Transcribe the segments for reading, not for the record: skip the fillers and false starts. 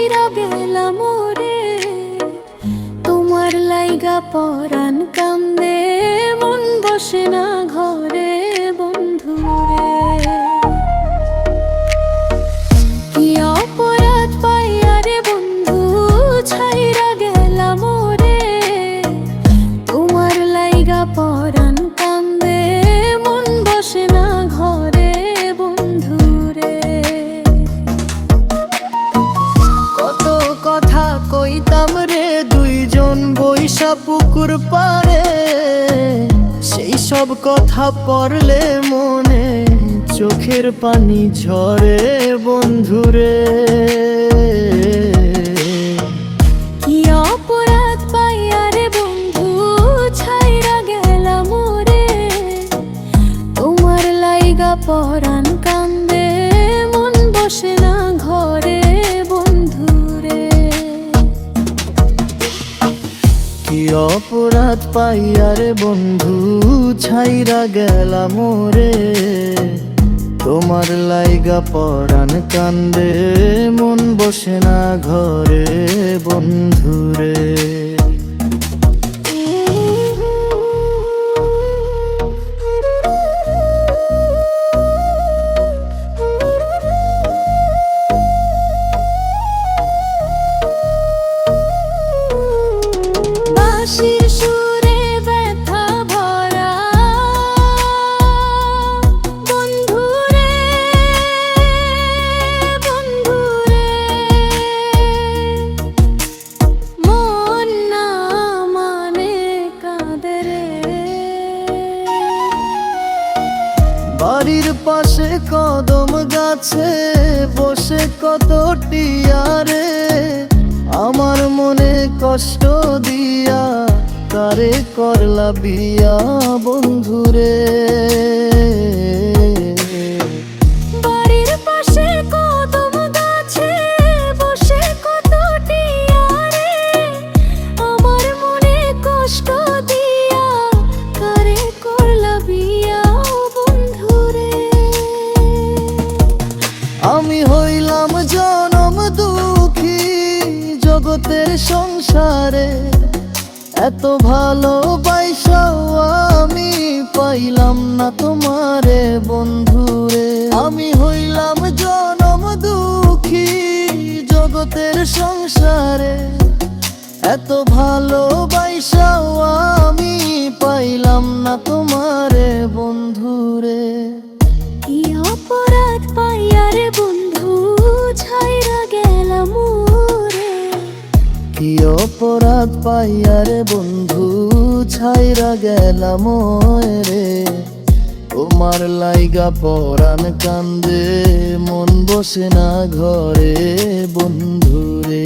ছাইরা গেলাম রে, তোমার লাইগা পরাণ কান্দে, মন বসে না ঘরে বন্ধু রে। কি অপরাধ পাইয়া রে বন্ধু ছাইরা গেলাম রে, তোমার লাইগা পরাণ কান্দে, মন বসে না ঘরে বন্ধু রে। কত কথা কইতাম রে দুইজন বৈশা পুকুর পারে, সেই সব কথা পড়লে মনে চোখের পানি ঝরে বন্ধুরে। কি অপরাধ পাইয়া রে বন্ধু ছাইরা গেলাম রে, তোমার লাইগা পরাণ কান্দে, মন বসে না ঘরে বন্ধু রে। কি অপরাধ পাইয়া রে বন্ধু ছাইরা গেলাম রে, তোমার লাইগা পরাণ কান্দে, মন বসে না ঘরে বন্ধুরে। বাঁশির সুরে ব্যথা ভরা বন্ধুরে, বন্ধুরে, মন না মানে কাঁদে রে। বাড়ির পাশে কদম গাছে বসে কত টিয়ারে, আমার মনে কষ্ট দিয়া তারে করলা বিয়া বন্ধুরে। বাড়ির পাশে কদম গাছে বসে কত টিয়ারে, আমার মনে কষ্ট দিয়া কারে করলা বিয়া বন্ধুরে। আমি হইলাম জনম দুঃখী জগতের সংসারে, এত ভালোবাসাও আমি পাইলাম না তোমারে বন্ধুরে। আমি হইলাম জনম দুঃখী জগতের সংসারে, এত ভালোবাসাও আমি পাইলাম না তোমারে বন্ধুরে। কি অপরাধ পাইয়া রে বন্ধু ছাইরা গেলাম রে, কি অপরাধ পাইয়া রে বন্ধু ছাইরা গেলাম রে, তোমার লাইগা পরাণ কান্দে, মন বসে না ঘরে বন্ধুরে।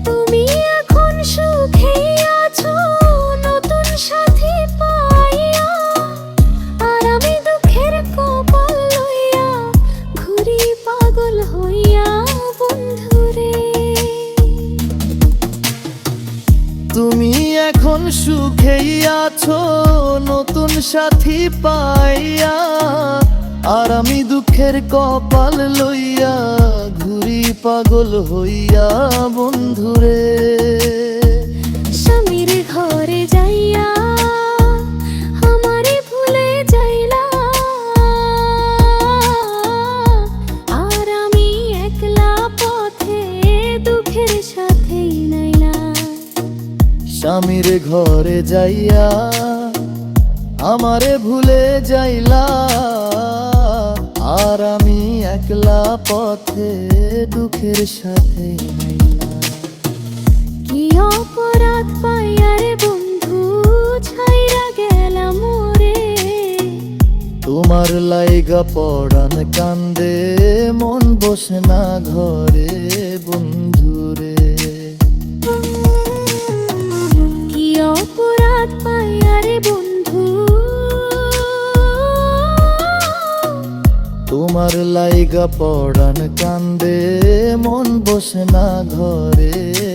তুমি এখন সুখেই আছো নতুন সাথী পাইয়া, আর আমি দুঃখের কপাল লইয়া ঘুরি পাগল হইয়া বন্ধুরে। তুমি এখন সুখেই আছো নতুন সাথী পাইয়া, আর আমি দুঃখের কপাল লইয়া ঘুরি পাগল হইয়া বন্ধুরে। স্বামীর ঘরে যাইয়া আমারে ভুলে যাইলা, আর আমি একলা পথে দুঃখের সাথেই নাইলা। স্বামীর ঘরে যাইয়া আমারে ভুলে যাইলা, আর আমি একলা পথে দুঃখের সাথে নাইলা। কি অপরাধ পাইয়া রে বন্ধু ছাইরা গেলাম রে, তোমার লাইগা পরাণ কান্দে, মন বসে না ঘরে বন্ধুরে। কি অপরাধ পাইয়া রে বন্ধু, তোমার লাইগা পরাণ কান্দে, মন বসে না ঘরে